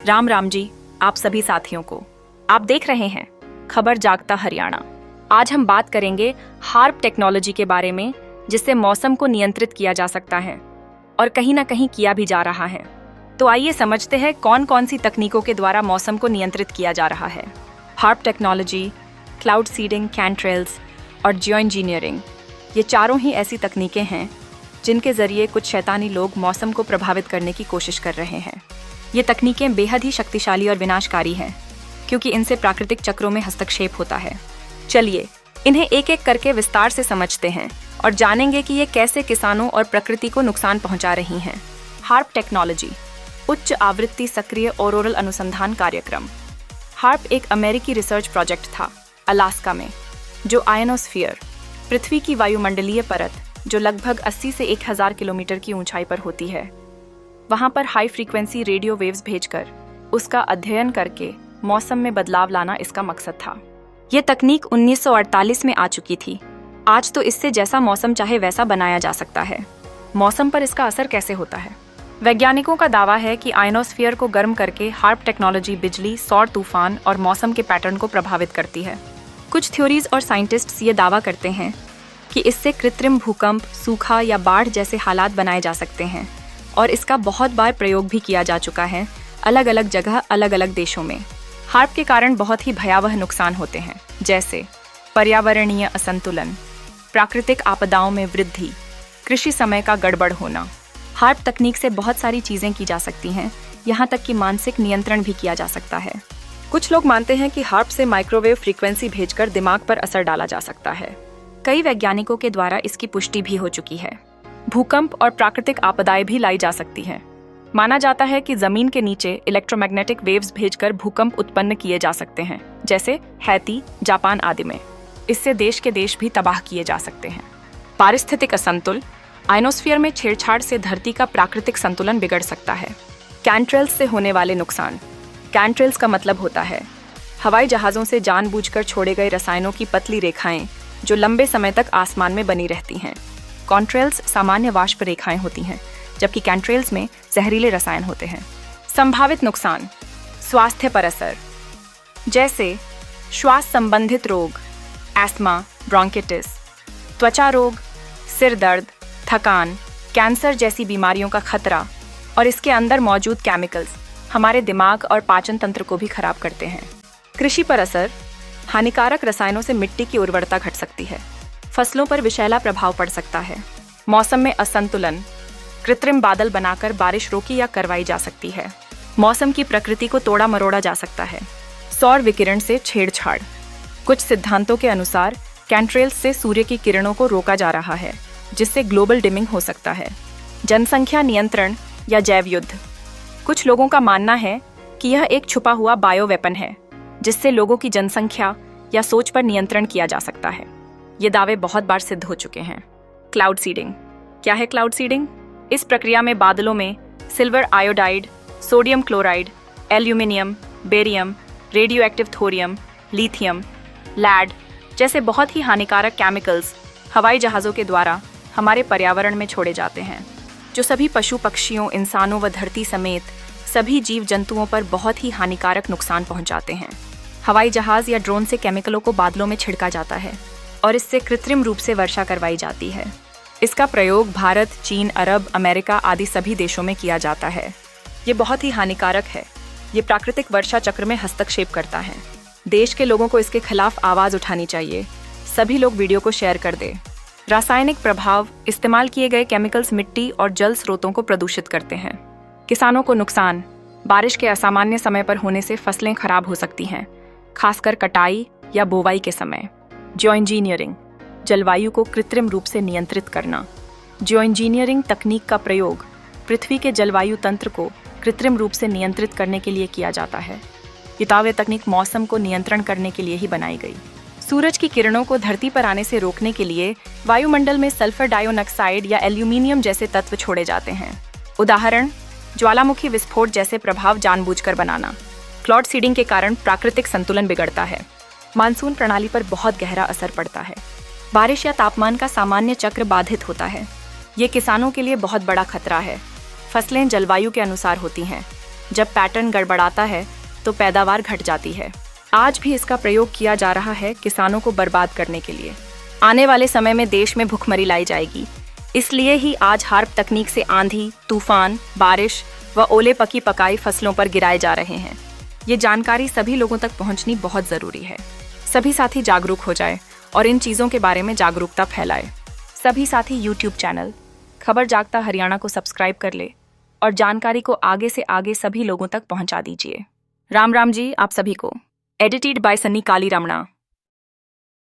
राम राम जी आप सभी साथियों को। आप देख रहे हैं खबर जागता हरियाणा। आज हम बात करेंगे हार्प टेक्नोलॉजी के बारे में, जिससे मौसम को नियंत्रित किया जा सकता है और कहीं ना कहीं किया भी जा रहा है। तो आइए समझते हैं कौन कौन सी तकनीकों के द्वारा मौसम को नियंत्रित किया जा रहा है। हार्प टेक्नोलॉजी, क्लाउड सीडिंग, कैंट्रेल्स और जियो इंजीनियरिंग, ये चारों ही ऐसी तकनीकें हैं जिनके जरिए कुछ शैतानी लोग मौसम को प्रभावित करने की कोशिश कर रहे हैं। ये तकनीकें बेहद ही शक्तिशाली और विनाशकारी हैं, क्योंकि इनसे प्राकृतिक चक्रों में हस्तक्षेप होता है। चलिए इन्हें एक एक करके विस्तार से समझते हैं और जानेंगे कि ये कैसे किसानों और प्रकृति को नुकसान पहुंचा रही हैं। हार्प टेक्नोलॉजी, उच्च आवृत्ति सक्रिय ऑरोरल अनुसंधान कार्यक्रम। हार्प एक अमेरिकी रिसर्च प्रोजेक्ट था अलास्का में, जो आयनोस्फीयर, पृथ्वी की वायुमंडलीय परत जो लगभग 80 से 1000 किलोमीटर की ऊंचाई पर होती है, वहां पर हाई फ्रीक्वेंसी रेडियो वेव्स भेजकर उसका अध्ययन करके मौसम में बदलाव लाना इसका मकसद था। ये तकनीक 1948 में आ चुकी थी। आज तो इससे जैसा मौसम चाहे वैसा बनाया जा सकता है। मौसम पर इसका असर कैसे होता है? वैज्ञानिकों का दावा है कि आयनोस्फीयर को गर्म करके हार्प टेक्नोलॉजी बिजली, सौर तूफान और मौसम के पैटर्न को प्रभावित करती है। कुछ थ्योरीज और साइंटिस्ट्स ये दावा करते हैं कि इससे कृत्रिम भूकंप, सूखा या बाढ़ जैसे हालात बनाए जा सकते हैं, और इसका बहुत बार प्रयोग भी किया जा चुका है अलग अलग जगह, अलग अलग देशों में। हार्प के कारण बहुत ही भयावह नुकसान होते हैं, जैसे पर्यावरणीय असंतुलन, प्राकृतिक आपदाओं में वृद्धि, कृषि समय का गड़बड़ होना। हार्प तकनीक से बहुत सारी चीजें की जा सकती हैं, यहाँ तक कि मानसिक नियंत्रण भी किया जा सकता है। कुछ लोग मानते हैं कि हार्प से माइक्रोवेव फ्रीक्वेंसी भेजकर दिमाग पर असर डाला जा सकता है। कई वैज्ञानिकों के द्वारा इसकी पुष्टि भी हो चुकी है। भूकंप और प्राकृतिक आपदाएं भी लाई जा सकती हैं। माना जाता है कि जमीन के नीचे इलेक्ट्रोमैग्नेटिक वेव्स भेजकर भूकंप उत्पन्न किए जा सकते हैं, जैसे हैती, जापान आदि में। इससे देश के देश भी तबाह किए जा सकते हैं। पारिस्थितिक असंतुलन, आयनोस्फीयर में छेड़छाड़ से धरती का प्राकृतिक संतुलन बिगड़ सकता है। कैंट्रेल्स से होने वाले नुकसान। कैंट्रेल्स का मतलब होता है हवाई जहाजों से जानबूझकर छोड़े गए रसायनों की पतली रेखाएं जो लंबे समय तक आसमान में बनी रहती हैं। कॉन्ट्रेल्स सामान्य वाष्प रेखाएं होती हैं, जबकि कैंट्रेल्स में जहरीले रसायन होते हैं। संभावित नुकसान। स्वास्थ्य पर असर, जैसे श्वास संबंधित रोग, एस्थमा, ब्रोंकिटिस, त्वचा रोग, सिर दर्द, थकान, कैंसर जैसी बीमारियों का खतरा। और इसके अंदर मौजूद केमिकल्स हमारे दिमाग और पाचन तंत्र को भी खराब करते हैं। कृषि पर असर। हानिकारक रसायनों से मिट्टी की उर्वरता घट सकती है, फसलों पर विषैला प्रभाव पड़ सकता है। मौसम में असंतुलन, कृत्रिम बादल बनाकर बारिश रोकी या करवाई जा सकती है। मौसम की प्रकृति को तोड़ा मरोड़ा जा सकता है। सौर विकिरण से छेड़छाड़। कुछ सिद्धांतों के अनुसार कैंट्रेल्स से सूर्य की किरणों को रोका जा रहा है, जिससे ग्लोबल डिमिंग हो सकता है। जनसंख्या नियंत्रण या जैव युद्ध। कुछ लोगों का मानना है कि यह एक छुपा हुआ बायो वेपन है, जिससे लोगों की जनसंख्या या सोच पर नियंत्रण किया जा सकता है। ये दावे बहुत बार सिद्ध हो चुके हैं। Cloud seeding. क्या है क्लाउड सीडिंग? इस प्रक्रिया में बादलों में silver iodide, sodium chloride, aluminium, barium, radio active thorium, lithium, lead जैसे बहुत ही हानिकारक केमिकल्स हवाई जहाज़ों के द्वारा हमारे पर्यावरण में छोड़े जाते हैं, जो सभी पशु पक्षियों, इंसानों व धरती समेत सभी जीव जंतुओं पर बहुत ही हानिकारक नुकसान पहुंचाते हैं। हवाई जहाज या ड्रोन से केमिकलों को बादलों में छिड़का जाता है और इससे कृत्रिम रूप से वर्षा करवाई जाती है। इसका प्रयोग भारत, चीन, अरब, अमेरिका आदि सभी देशों में किया जाता है। ये बहुत ही हानिकारक है। ये प्राकृतिक वर्षा चक्र में हस्तक्षेप करता है। देश के लोगों को इसके खिलाफ आवाज उठानी चाहिए। सभी लोग वीडियो को शेयर कर दें। रासायनिक प्रभाव। इस्तेमाल किए गए केमिकल्स मिट्टी और जल स्रोतों को प्रदूषित करते हैं। किसानों को नुकसान। बारिश के असामान्य समय पर होने से फसलें खराब हो सकती हैं, खासकर कटाई या बोवाई के समय। जियो इंजीनियरिंग, जलवायु को कृत्रिम रूप से नियंत्रित करना। जियो इंजीनियरिंग तकनीक का प्रयोग पृथ्वी के जलवायु तंत्र को कृत्रिम रूप से नियंत्रित करने के लिए किया जाता है। ये तकनीक मौसम को नियंत्रण करने के लिए ही बनाई गई। सूरज की किरणों को धरती पर आने से रोकने के लिए वायुमंडल में सल्फर डाइऑक्साइड या एल्यूमिनियम जैसे तत्व छोड़े जाते हैं। उदाहरण, ज्वालामुखी विस्फोट जैसे प्रभाव जानबूझकर बनाना। क्लाउड सीडिंग के कारण प्राकृतिक संतुलन बिगड़ता है। मानसून प्रणाली पर बहुत गहरा असर पड़ता है। बारिश या तापमान का सामान्य चक्र बाधित होता है। ये किसानों के लिए बहुत बड़ा खतरा है। फसलें जलवायु के अनुसार होती हैं। जब पैटर्न गड़बड़ाता है तो पैदावार घट जाती है। आज भी इसका प्रयोग किया जा रहा है किसानों को बर्बाद करने के लिए। आने वाले समय में देश में भुखमरी लाई जाएगी। इसलिए ही आज हार्प तकनीक से आंधी, तूफान, बारिश व ओले पकी पकाई फसलों पर गिराए जा रहे हैं। ये जानकारी सभी लोगों तक पहुंचनी बहुत जरूरी है। सभी साथी जागरूक हो जाए और इन चीजों के बारे में जागरूकता फैलाए। सभी साथी यूट्यूब चैनल खबर जागता हरियाणा को सब्सक्राइब कर ले और जानकारी को आगे से आगे सभी लोगों तक पहुंचा दीजिए। राम राम जी आप सभी को। Edited by Sunny Kali Ramana.